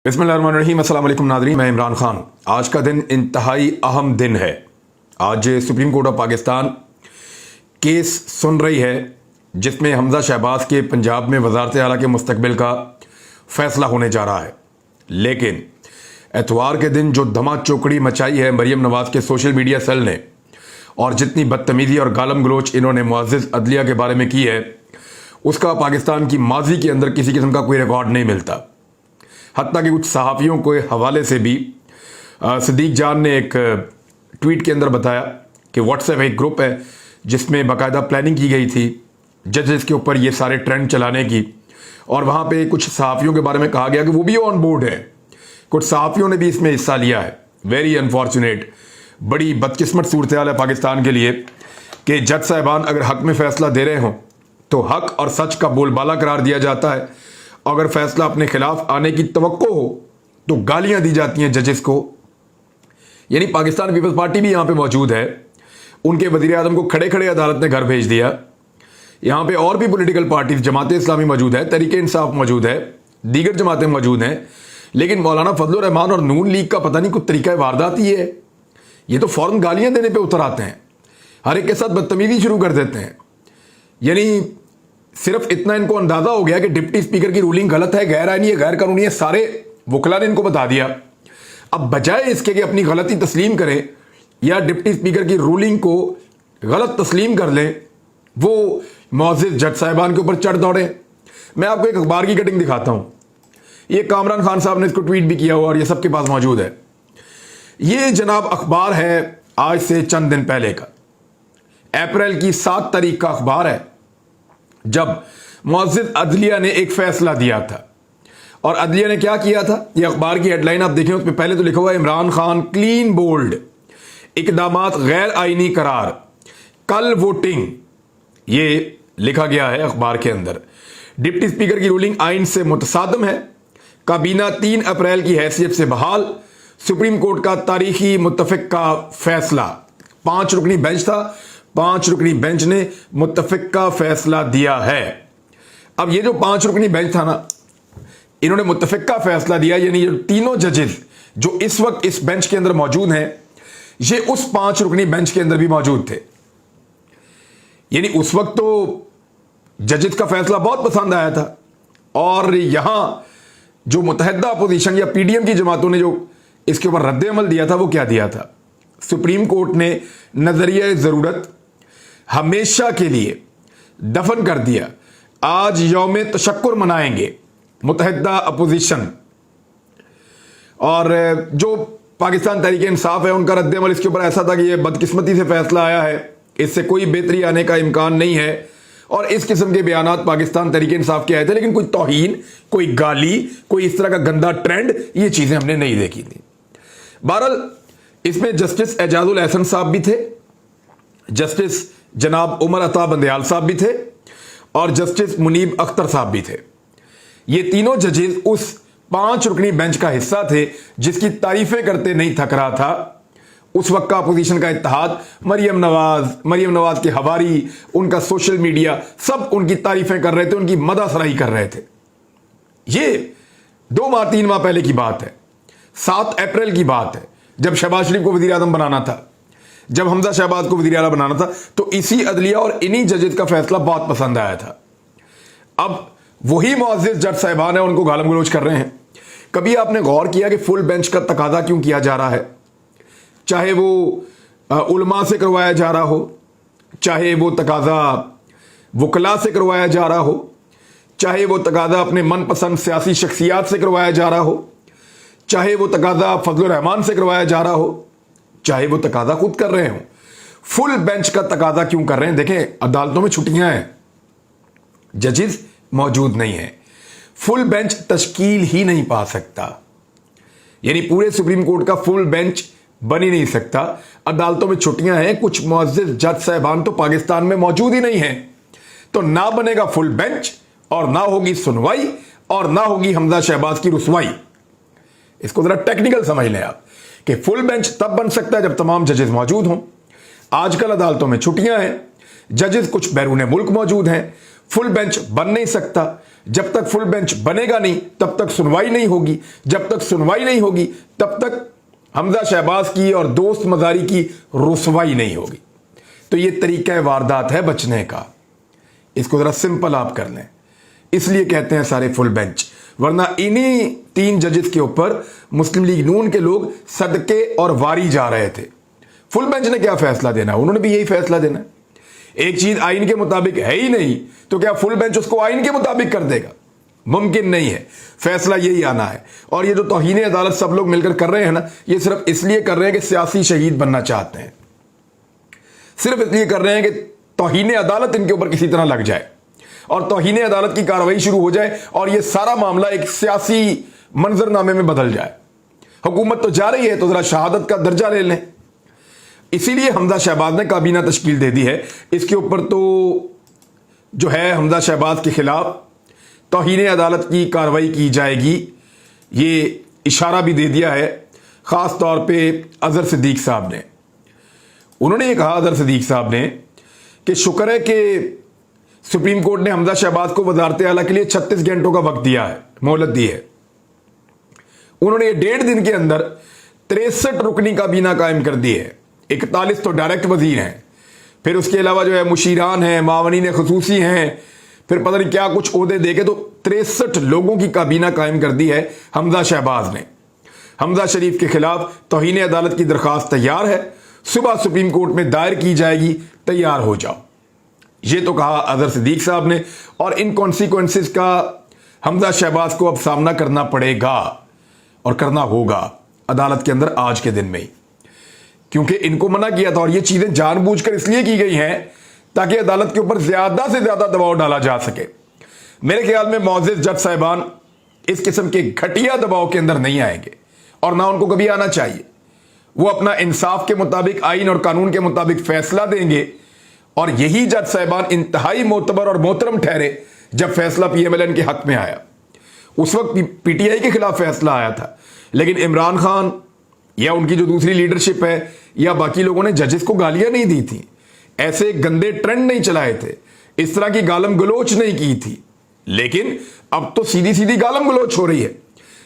बिस्मिल्लाहिर्रहमानिर्रहीम। अस्सलाम वालेकुम नाज़रीन, मैं इमरान खान। आज का दिन इंतहाई अहम दिन है। आज supreme court of Pakistan case सुन रही है जिसमें हमजा शहबाज के पंजाब में वज़ारत आला के मुस्तकबिल का फ़ैसला होने जा रहा है। लेकिन एतवार के दिन जो धमा चौकड़ी मचाई है मरीम नवाज़ के सोशल मीडिया सेल ने, और जितनी बदतमीज़ी और गालम गलोच इन्होंने मुअज़्ज़िज़ अदलिया के बारे में की है, उसका पाकिस्तान की माजी के अंदर किसी किस्म का कोई रिकॉर्ड नहीं मिलता। हत्ता कि कुछ सहाफ़ियों के हवाले से भी सिद्दीक जान ने एक ट्वीट के अंदर बताया कि व्हाट्सएप एक ग्रुप है जिसमें बाकायदा प्लानिंग की गई थी जजेस के ऊपर ये सारे ट्रेंड चलाने की, और वहाँ पे कुछ सहाफ़ियों के बारे में कहा गया कि वो भी ऑन बोर्ड है। कुछ सहाफ़ियों ने भी इसमें हिस्सा लिया है। वेरी अनफॉर्चुनेट, बड़ी बदकिस्मत सूरत हाल है पाकिस्तान के लिए कि जज साहिबान अगर हक़ में फ़ैसला दे रहे हों तो हक़ और सच का बोलबाला करार दिया जाता है। अगर फैसला अपने खिलाफ आने की तवक्को हो तो गालियां दी जाती हैं जजेस को। यानी पाकिस्तान पीपल्स पार्टी भी यहां पे मौजूद है, उनके वज़ीर आज़म को खड़े खड़े अदालत ने घर भेज दिया। यहां पे और भी पॉलिटिकल पार्टीज, जमात इस्लामी मौजूद है, तहरीक इंसाफ मौजूद है, दीगर जमातें मौजूद हैं, लेकिन मौलाना फजलुर रहमान और नून लीग का पता नहीं कुछ तरीका वारदात ही है। ये तो फौरन गालियां देने पर उतर आते हैं, हर एक के साथ बदतमीजी शुरू कर देते हैं। यानी सिर्फ इतना इनको अंदाजा हो गया कि डिप्टी स्पीकर की रूलिंग गलत है, गैर आईनी है, गैर कानूनी है, सारे वकला ने इनको बता दिया। अब बजाय इसके कि अपनी गलती तस्लीम करें या डिप्टी स्पीकर की रूलिंग को गलत तस्लीम कर लें, वो मुअज़्ज़िज़ जज साहिबान के ऊपर चढ़ दौड़े। मैं आपको एक अखबार की कटिंग दिखाता हूं। ये कामरान खान साहब ने इसको ट्वीट भी किया हुआ और ये सबके पास मौजूद है। ये जनाब अखबार है आज से चंद दिन पहले का, अप्रैल की 7 तारीख का अखबार है, जब मुअज़्ज़िज़ अदलिया ने एक फैसला दिया था। और अदलिया ने क्या किया था, ये अखबार की हेडलाइन आप देखें, उसमें पहले तो लिखा हुआ है इमरान खान क्लीन बोल्ड, इकदामात गैर आईनी करार, कल वोटिंग, ये लिखा गया है अखबार के अंदर। डिप्टी स्पीकर की रूलिंग आइन से मुतसादम है, काबीना 3 अप्रैल की हैसियत से बहाल, सुप्रीम कोर्ट का तारीखी मुत्तफिक का फैसला। 5 रुकनी बेंच था, 5 रुकनी बेंच ने मुत्तफिक का फैसला दिया है। अब ये जो 5 रुकनी बेंच था ना, इन्होंने मुत्तफिक का फैसला दिया, यानी ये तीनों जजेस जो इस वक्त इस बेंच के अंदर मौजूद हैं, ये उस 5 रुकनी बेंच के अंदर भी मौजूद थे। यानी उस वक्त तो जजेस का फैसला बहुत पसंद आया था, और यहां जो मुतहदा अपोजिशन या पीडीएम की जमातों ने जो इसके ऊपर रद्द अमल दिया था, वो क्या दिया था, सुप्रीम कोर्ट ने नजरिया जरूरत हमेशा के लिए दफन कर दिया। आज यौम तशक्कुर मनाएंगे मुतहदा अपोजिशन। और जो पाकिस्तान तहरीक इंसाफ है, उनका रद्द अमल इसके ऊपर ऐसा था कि यह बदकिस्मती से फैसला आया है, इससे कोई बेहतरी आने का इम्कान नहीं है, और इस किस्म के बयानात पाकिस्तान तहरीक इंसाफ के आए थे। लेकिन कोई तौहीन, कोई गाली, कोई इस तरह का गंदा ट्रेंड, ये चीजें हमने नहीं देखी थी। बहरहाल इसमें जस्टिस एजाजुल एहसन साहब भी थे, जस्टिस जनाब उमर अता बंदयाल साहब भी थे, और जस्टिस मुनीब अख्तर साहब भी थे। ये तीनों जजेस उस 5 रुकनी बेंच का हिस्सा थे जिसकी तारीफें करते नहीं थक रहा था उस वक्त का अपोजिशन का इत्तेहाद। मरीम नवाज के हवारी, उनका सोशल मीडिया, सब उनकी तारीफें कर रहे थे, उनकी मदासराही कर रहे थे। ये 2 माह 3 माह पहले की बात है, 7 अप्रैल की बात है, जब शहबाज शरीफ को वजीर आज़म बनाना था, जब हमजा शहबाज को वजीर आला बनाना था, तो इसी अदलिया और इन्हीं जजेस का फैसला बहुत पसंद आया था। अब वही मुअज़्ज़िज़ जज साहिबान है, उनको गालम गलोच कर रहे हैं। कभी आपने गौर किया कि फुल बेंच का तकाजा क्यों किया जा रहा है? चाहे वो उलमा से करवाया जा रहा हो, चाहे वो तकाजा वकला से करवाया जा रहा हो, चाहे वो तकाजा अपने मनपसंद सियासी शख्सियात से करवाया जा रहा हो, चाहे वो तकाजा फजलुर रहमान से करवाया जा रहा हो, चाहे वो तकाजा खुद कर रहे हो, फुल बेंच का तकाजा क्यों कर रहे हैं? देखें, अदालतों में छुट्टियां हैं, जजेस मौजूद नहीं है, फुल बेंच तश्कील ही नहीं पा सकता। यानी पूरे सुप्रीम कोर्ट का फुल बेंच बन ही नहीं सकता। अदालतों में छुट्टियां हैं, कुछ मुअज़्ज़िज़ जज साहिबान तो पाकिस्तान में मौजूद ही नहीं है, तो ना बनेगा फुल बेंच, और ना होगी सुनवाई, और ना होगी हमजा शहबाज की रुसवाई। इसको जरा टेक्निकल समझ लें आप कि फुल बेंच तब बन सकता है जब तमाम जजेस मौजूद हों। आजकल अदालतों में छुट्टियां हैं, जजेस कुछ बैरून मुल्क मौजूद हैं, फुल बेंच बन नहीं सकता। जब तक फुल बेंच बनेगा नहीं तब तक सुनवाई नहीं होगी, जब तक सुनवाई नहीं होगी तब तक हमजा शहबाज की और दोस्त मजारी की रुसवाई नहीं होगी। तो ये तरीका वारदात है बचने का, इसको जरा सिंपल आप कर लें। इसलिए कहते हैं सारे फुल बेंच, वरना इन्हीं 3 जजेस के ऊपर मुस्लिम लीग नून के लोग सदके और वारी जा रहे थे। फुल बेंच ने क्या फैसला देना, उन्होंने भी यही फैसला देना। एक चीज आइन के मुताबिक है ही नहीं तो क्या फुल बेंच उसको आइन के मुताबिक कर देगा? मुमकिन नहीं है, फैसला यही आना है। और ये जो तौहीन अदालत सब लोग मिलकर कर रहे हैं ना, ये सिर्फ इसलिए कर रहे हैं कि सियासी शहीद बनना चाहते हैं, सिर्फ इसलिए कर रहे हैं कि तौहीन अदालत इनके ऊपर किसी तरह लग जाए और तौहीन अदालत की कार्रवाई शुरू हो जाए और ये सारा मामला एक सियासी मंजरनामे में बदल जाए। हुकूमत तो जा रही है तो जरा शहादत का दर्जा ले लें। इसीलिए हमजा शहबाज ने काबीना तश्कील दे दी है। इसके ऊपर तो जो है हमजा शहबाज के खिलाफ तौहीन अदालत की कार्रवाई की जाएगी, ये इशारा भी दे दिया है ख़ास तौर पे अजहर सिद्दीक साहब ने। उन्होंने ये कहा अजहर सिद्दीक साहब ने कि शुक्र है कि सुप्रीम कोर्ट ने हमजा शहबाज को वज़ारत आला के लिए 36 घंटों का वक्त दिया है, मोहलत दी है। उन्होंने ये 1.5 दिन के अंदर 63 रुकनी काबीना कायम कर दी है। 41 तो डायरेक्ट वजीर हैं, फिर उसके अलावा जो है मुशीरान हैं, मावनीन खुसूसी हैं, फिर पता नहीं क्या कुछ ओहदे देके तो 63 लोगों की काबीना कायम कर दी है हमजा शहबाज ने। हमजा शरीफ के खिलाफ तौहीन अदालत की दरखास्त तैयार है, सुबह सुप्रीम कोर्ट में दायर की जाएगी, तैयार हो जाओ। ये तो कहा अजहर सिद्दीक साहब ने। और इन कॉन्सिक्वेंसेस का हमजा शहबाज को अब सामना करना पड़ेगा और करना होगा अदालत के अंदर आज के दिन में ही, क्योंकि इनको मना किया था और ये चीजें जानबूझकर इसलिए की गई हैं ताकि अदालत के ऊपर ज्यादा से ज्यादा दबाव डाला जा सके। मेरे ख्याल में मौजूद जज साहिबान इस किस्म के घटिया दबाव के अंदर नहीं आएंगे और ना उनको कभी आना चाहिए। वो अपना इंसाफ के मुताबिक, आइन और कानून के मुताबिक फैसला देंगे और यही जज साहिबान इंतहाई मोतबर और मोहतरम ठहरे जब फैसला PMLN के हक में आया। उस वक्त PTI के खिलाफ फैसला आया था, लेकिन इमरान खान या उनकी जो दूसरी लीडरशिप है या बाकी लोगों ने जजेस को गालियां नहीं दी थी, ऐसे गंदे ट्रेंड नहीं चलाए थे, इस तरह की गालम गलोच नहीं की थी। लेकिन अब तो सीधी सीधी गालम गलोच हो रही है,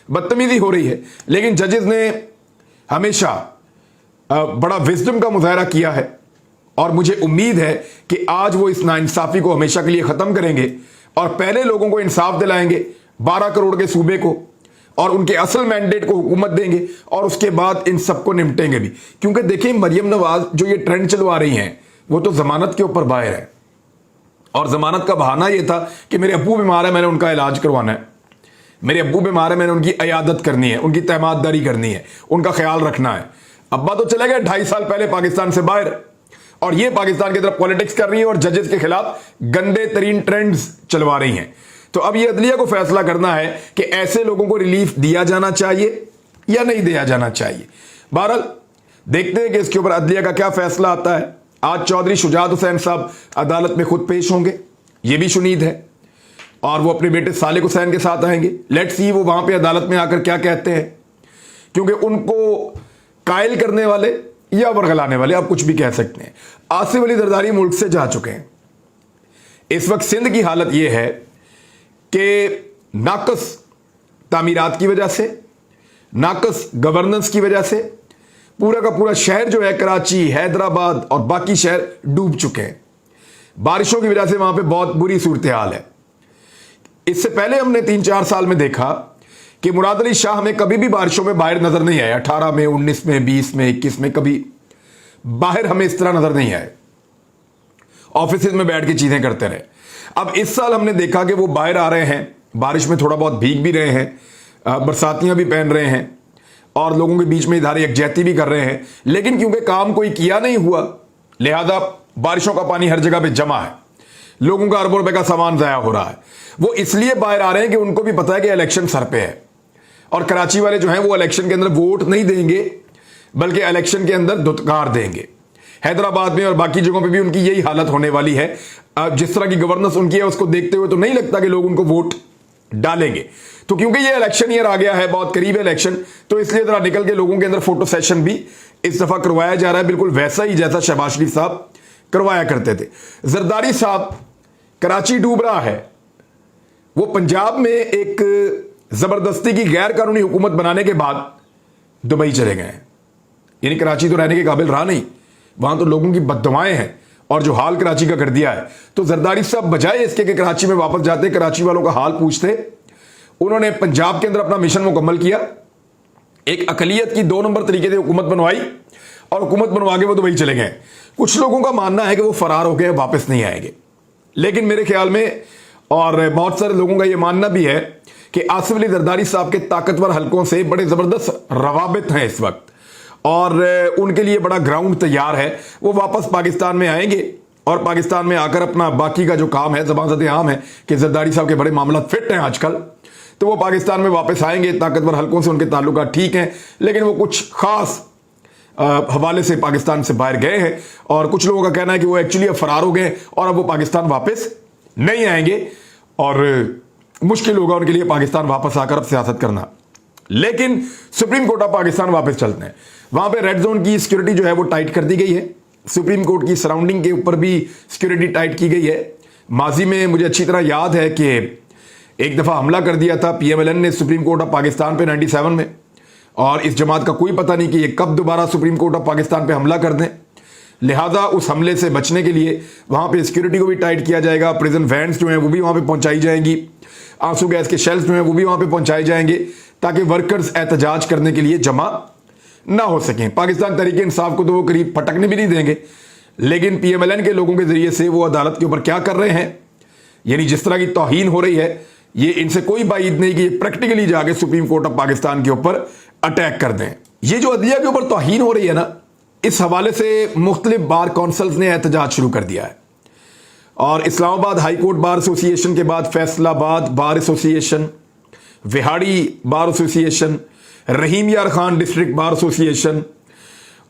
बदतमीजी हो रही है। लेकिन जजेस ने हमेशा बड़ा विजडम का मुजाहरा किया है और मुझे उम्मीद है कि आज वो इस नाइंसाफी को हमेशा के लिए खत्म करेंगे और पहले लोगों को इंसाफ दिलाएंगे, 12 करोड़ के सूबे को, और उनके असल मैंडेट को हुकूमत देंगे और उसके बाद इन सबको निपटेंगे भी। क्योंकि देखिए मरियम नवाज जो ये ट्रेंड चलवा रही हैं वो तो जमानत के ऊपर बाहर है और जमानत का बहाना ये था कि मेरे अब्बू बीमार है, मैंने उनका इलाज करवाना है, मेरे अब्बू बीमार है, मैंने उनकी अयादत करनी है, उनकी तहमाददारी करनी है, उनका ख्याल रखना है। अब्बा तो चले गए 2.5 साल पहले पाकिस्तान से बाहर और ये पाकिस्तान की तरफ पॉलिटिक्स कर रही है और जजेस के खिलाफ गंदे तरीन ट्रेंड्स चलवा रही हैं। तो अब ये अदलिया को फैसला करना है कि ऐसे लोगों को रिलीफ दिया जाना चाहिए या नहीं दिया जाना चाहिए। बहरहाल देखते हैं कि इसके ऊपर अदलिया का क्या फैसला आता है। आज चौधरी शुजात हुसैन साहब अदालत में खुद पेश होंगे, ये भी शुनीद है, और वो अपने बेटे सालिक हुसैन के साथ आएंगे। लेट्स सी वो वहां पे अदालत में आकर क्या कहते हैं, क्योंकि उनको कायल करने वाले या वरगलाने वाले आप कुछ भी कह सकते हैं, आसिफ अली जरदारी मुल्क से जा चुके हैं। इस वक्त सिंध की हालत यह है कि नाकस तामीरात की वजह से, नाकस गवर्नेंस की वजह से पूरा का पूरा शहर जो है कराची, हैदराबाद और बाकी शहर डूब चुके हैं। बारिशों की वजह से वहां पे बहुत बुरी सूरत हाल है। इससे पहले हमने 3-4 साल में देखा कि मुराद अली शाह हमें कभी भी बारिशों में बाहर नजर नहीं आया। 18 में, 19 में, 20 में, 21 में कभी बाहर हमें इस तरह नजर नहीं आए, ऑफिस में बैठ के चीजें करते रहे। अब इस साल हमने देखा कि वो बाहर आ रहे हैं, बारिश में थोड़ा बहुत भीग भी रहे हैं, बरसातियां भी पहन रहे हैं और लोगों के बीच में इधारे यकजहती भी कर रहे हैं। लेकिन क्योंकि काम कोई किया नहीं हुआ, लिहाजा बारिशों का पानी हर जगह पे जमा है, लोगों का अरबों रुपए का सामान जाया हो रहा है। वो इसलिए बाहर आ रहे हैं कि उनको भी पता है कि इलेक्शन सर पे है और कराची वाले जो हैं वो इलेक्शन के अंदर वोट नहीं देंगे बल्कि इलेक्शन के अंदर धुतकार देंगे। हैदराबाद में और बाकी जगहों पे भी उनकी यही हालत होने वाली है। जिस तरह की गवर्नेंस उनकी है उसको देखते हुए तो नहीं लगता कि लोग उनको वोट डालेंगे। तो क्योंकि ये इलेक्शन ईयर आ गया है, बहुत करीब है इलेक्शन, तो इसलिए जरा निकल के लोगों के अंदर फोटो सेशन भी इस दफा करवाया जा रहा है, बिल्कुल वैसा ही जैसा शहबाज शरीफ साहब करवाया करते थे। जरदारी साहब, कराची डूब रहा है, वो पंजाब में एक जबरदस्ती की गैर कानूनी हुकूमत बनाने के बाद दुबई चले गए हैं। यानी कराची तो रहने के काबिल रहा नहीं, वहां तो लोगों की बददुआएं हैं और जो हाल कराची का कर दिया है। तो जरदारी साहब बजाय इसके कि कराची में वापस जाते, कराची वालों का हाल पूछते, उन्होंने पंजाब के अंदर अपना मिशन मुकम्मल किया, एक अकलियत की 2 नंबर तरीके से हुकूमत बनवाई और हुकूमत बनवा के वो दुबई चले गए। कुछ लोगों का मानना है कि वो फरार हो गए, वापस नहीं आएंगे, लेकिन मेरे ख्याल में और बहुत सारे लोगों का ये मानना भी है कि आसिफ अली जरदारी साहब के ताकतवर हलकों से बड़े जबरदस्त रवाबित हैं इस वक्त और उनके लिए बड़ा ग्राउंड तैयार है। वो वापस पाकिस्तान में आएंगे और पाकिस्तान में आकर अपना बाकी का जो काम है, ज़बान आम है कि जरदारी साहब के बड़े मामला फिट हैं आजकल, तो वो पाकिस्तान में वापस आएंगे। ताकतवर हलकों से उनके ताल्लुकात ठीक हैं, लेकिन वो कुछ खास हवाले से पाकिस्तान से बाहर गए हैं और कुछ लोगों का कहना है कि वो एक्चुअली अब फरार हो गए और अब वो पाकिस्तान वापस नहीं आएंगे और मुश्किल होगा उनके लिए पाकिस्तान वापस आकर अब सियासत करना। लेकिन सुप्रीम कोर्ट ऑफ पाकिस्तान वापस चलते हैं, वहां पे रेड जोन की सिक्योरिटी जो है वो टाइट कर दी गई है। सुप्रीम कोर्ट की सराउंडिंग के ऊपर भी सिक्योरिटी टाइट की गई है। माजी में मुझे अच्छी तरह याद है कि एक दफा हमला कर दिया था PMLN ने सुप्रीम कोर्ट ऑफ पाकिस्तान पे 97 में, और इस जमात का कोई पता नहीं कि ये कब दोबारा सुप्रीम कोर्ट ऑफ पाकिस्तान पे हमला कर दें। लिहाजा उस हमले से बचने के लिए वहां पे सिक्योरिटी को भी टाइट किया जाएगा। प्रिजन वैन्स जो हैं वो भी वहां पे पहुंचाई जाएंगी, आंसू गैस के शेल्स जो हैं वो भी वहां पे पहुंचाए जाएंगे ताकि वर्कर्स एहतजाज करने के लिए जमा ना हो सकें। पाकिस्तान तहरीक इंसाफ को तो वो करीब पटकने भी नहीं देंगे, लेकिन PMLN के लोगों के जरिए से वो अदालत के ऊपर क्या कर रहे हैं, यानी जिस तरह की तौहीन हो रही है, ये इनसे कोई बाइद नहीं कि ये प्रैक्टिकली जाके सुप्रीम कोर्ट ऑफ पाकिस्तान के ऊपर अटैक कर दें। ये जो अदलिया के ऊपर तौहीन हो रही है ना, इस हवाले से मुख्तलिफ बार काउंसिल्स ने एहतजाज शुरू कर दिया है और Islamabad high court bar association के बाद Faisalabad bar association, Vehari bar association, Rahim Yar Khan district bar association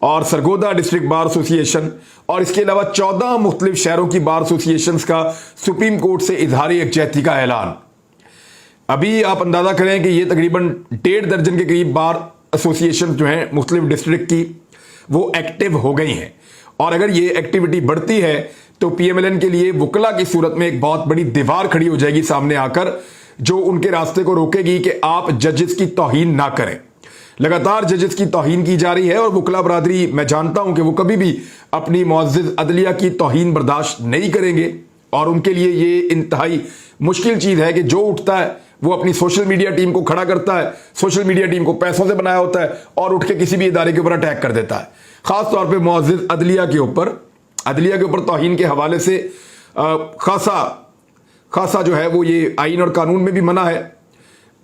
और सरगोदा डिस्ट्रिक्ट बार एसोसिएशन और इसके अलावा 14 मुख्तलिफ शहरों की बार एसोसिएशन का सुप्रीम कोर्ट से इजहारी यकजहती का ऐलान। अभी आप अंदाजा करें कि ये तकरीबन 1.5 दर्जन के करीब बार एसोसिएशन जो हैं मुख्तलिफ डिस्ट्रिक्ट की, वो एक्टिव हो गई हैं और अगर ये एक्टिविटी बढ़ती है तो PMLN के लिए वकला की सूरत में एक बहुत बड़ी दीवार खड़ी हो जाएगी सामने आकर, जो उनके रास्ते को रोकेगी कि आप जजेस की तौहीन ना करें। लगातार जजेस की तौहीन की जा रही है और वकला बरादरी, मैं जानता हूं कि वो कभी भी अपनी मुअज़्ज़ज़ अदलिया की तौहीन बर्दाश्त नहीं करेंगे और उनके लिए ये इंतहाई मुश्किल चीज़ है कि जो उठता है वो अपनी सोशल मीडिया टीम को खड़ा करता है, सोशल मीडिया टीम को पैसों से बनाया होता है और उठ के किसी भी इदारे के ऊपर अटैक कर देता है। खास तौर पे मुअज़्ज़ज़ अदलिया के ऊपर तौहीन के हवाले से खासा जो है वो ये आइन और कानून में भी मना है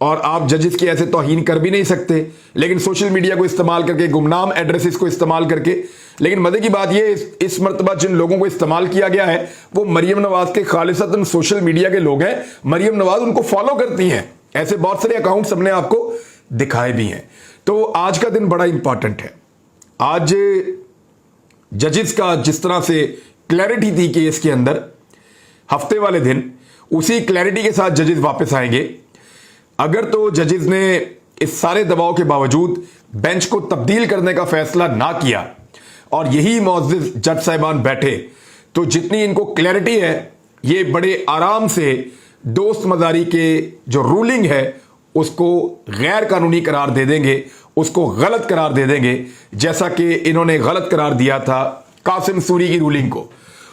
और आप जजेस की ऐसे तौहीन कर भी नहीं सकते, लेकिन सोशल मीडिया को इस्तेमाल करके, गुमनाम एड्रेसेस को इस्तेमाल करके। लेकिन मजे की बात ये, इस मरतबा जिन लोगों को इस्तेमाल किया गया है वो मरियम नवाज के खालिसतन सोशल मीडिया के लोग हैं। मरियम नवाज उनको फॉलो करती हैं, ऐसे बहुत सारे अकाउंट्स हमने आपको दिखाए भी हैं। तो आज का दिन बड़ा इंपॉर्टेंट है। आज जजेस का जिस तरह से क्लैरिटी थी केस के अंदर, हफ्ते वाले दिन उसी क्लैरिटी के साथ जजेस वापस आएंगे। अगर तो जजेस ने इस सारे दबाव के बावजूद बेंच को तब्दील करने का फैसला ना किया और यही मुअज़्ज़ज़ जज साहिबान बैठे, तो जितनी इनको क्लैरिटी है ये बड़े आराम से दोस्त मजारी के जो रूलिंग है उसको गैर कानूनी करार दे देंगे, उसको गलत करार दे देंगे, जैसा कि इन्होंने गलत करार दिया था कासिम सूरी की रूलिंग को।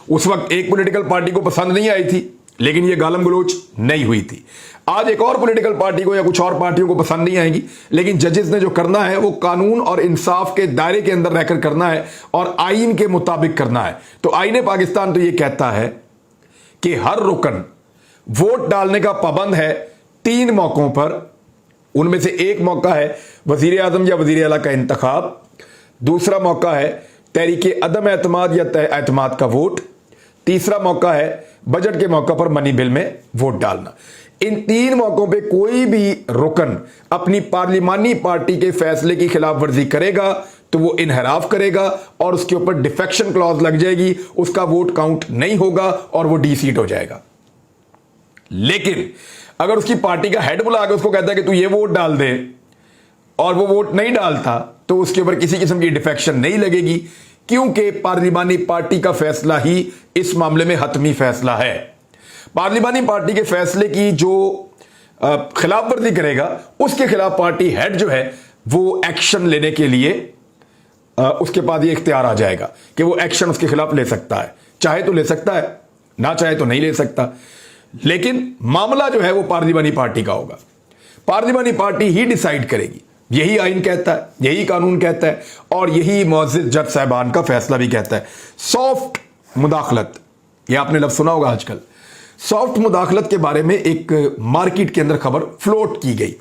उस वक्त एक पॉलिटिकल पार्टी को पसंद नहीं आई थी, लेकिन ये गालम गलोच नहीं हुई थी। आज एक और पॉलिटिकल पार्टी को या कुछ और पार्टियों को पसंद नहीं आएगी, लेकिन जजेस ने जो करना है वो कानून और इंसाफ के दायरे के अंदर रहकर करना है और आइन के मुताबिक करना है। तो आईने पाकिस्तान तो ये कहता है कि हर रुकन वोट डालने का पाबंद है 3 मौकों पर। उनमें से एक मौका है वजीर आजम या वजीर आला का इंतखाब, दूसरा मौका है तहरीक अदम एतमाद या एतमाद का वोट, तीसरा मौका है बजट के मौका पर मनी बिल में वोट डालना। इन 3 मौकों पे कोई भी रुकन अपनी पार्लिमानी पार्टी के फैसले की खिलाफ वर्जी करेगा तो वो इनहराफ करेगा और उसके ऊपर डिफेक्शन क्लॉज लग जाएगी, उसका वोट काउंट नहीं होगा और वो डी-सीट हो जाएगा। लेकिन अगर उसकी पार्टी का हेड बुला के उसको कहता है कि तू ये वोट डाल दे और वो वोट नहीं डालता, तो उसके ऊपर किसी किस्म की डिफेक्शन नहीं लगेगी, क्योंकि पार्लिमानी पार्टी का फैसला ही इस मामले में हतमी फैसला है। पार्लिमानी पार्टी के फैसले की जो खिलाफ वर्जी करेगा उसके खिलाफ पार्टी हेड जो है वो एक्शन लेने के लिए उसके पास ये इख्तियार आ जाएगा कि वो एक्शन उसके खिलाफ ले सकता है, चाहे तो ले सकता है, ना चाहे तो नहीं ले सकता। लेकिन मामला जो है वो पार्लिमानी पार्टी का होगा, पार्लिमानी पार्टी ही डिसाइड करेगी। यही आइन कहता है, यही कानून कहता है और यही मुअज़्ज़िज़ जज साहबान का फैसला भी कहता है। सॉफ्ट मुदाखलत, ये आपने लफ्ज़ सुना होगा आजकल। सॉफ्ट मुदाखलत के बारे में एक मार्केट के अंदर खबर फ्लोट की गई,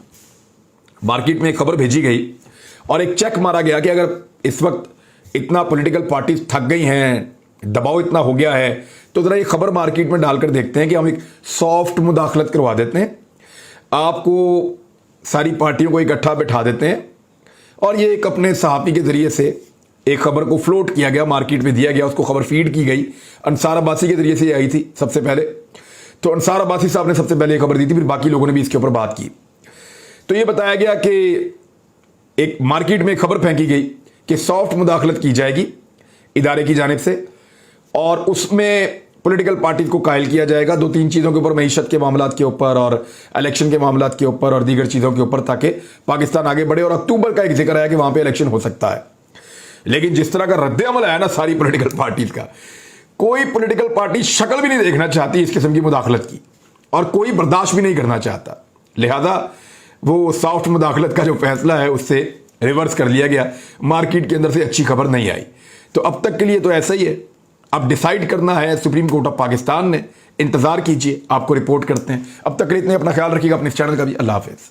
मार्केट में एक खबर भेजी गई और एक चेक मारा गया कि अगर इस वक्त इतना पॉलिटिकल पार्टीज थक गई हैं, दबाव इतना हो गया है, तो जरा ये खबर मार्केट में डालकर देखते हैं कि हम एक सॉफ्ट मुदाखलत करवा देते हैं, आपको सारी पार्टियों को इकट्ठा बैठा देते हैं और ये एक अपने सहाफ़ी के ज़रिए से एक खबर को फ्लोट किया गया, मार्केट में दिया गया, उसको खबर फीड की गई। अंसार अब्बासी के ज़रिए से आई थी सबसे पहले, तो अंसार अब्बासी साहब ने सबसे पहले ये खबर दी थी, फिर बाकी लोगों ने भी इसके ऊपर बात की। तो ये बताया गया कि एक मार्केट में एक खबर फेंकी गई कि सॉफ्ट मुदाखलत की जाएगी इदारे की जानिब से और उसमें पॉलिटिकल पार्टीज को कायल किया जाएगा 2-3 चीज़ों के ऊपर, मईशत के मामलात के ऊपर और इलेक्शन के मामलात के ऊपर और दीगर चीज़ों के ऊपर, ताकि पाकिस्तान आगे बढ़े। और अक्टूबर का एक जिक्र आया कि वहाँ पे इलेक्शन हो सकता है। लेकिन जिस तरह का रद्द अमल आया ना सारी पॉलिटिकल पार्टीज का, कोई पॉलिटिकल पार्टी शक्ल भी नहीं देखना चाहती इस किस्म की मुदाखलत की और कोई बर्दाश्त भी नहीं करना चाहता। लिहाजा वो सॉफ्ट मुदाखलत का जो फैसला है उससे रिवर्स कर लिया गया, मार्केट के अंदर से अच्छी खबर नहीं आई। तो अब तक के लिए तो ऐसा ही है, अब डिसाइड करना है सुप्रीम कोर्ट ऑफ पाकिस्तान ने। इंतजार कीजिए, आपको रिपोर्ट करते हैं। अब तक के लिए इतने, अपना ख्याल रखिएगा, अपने चैनल का भी। अल्लाह हाफिज़।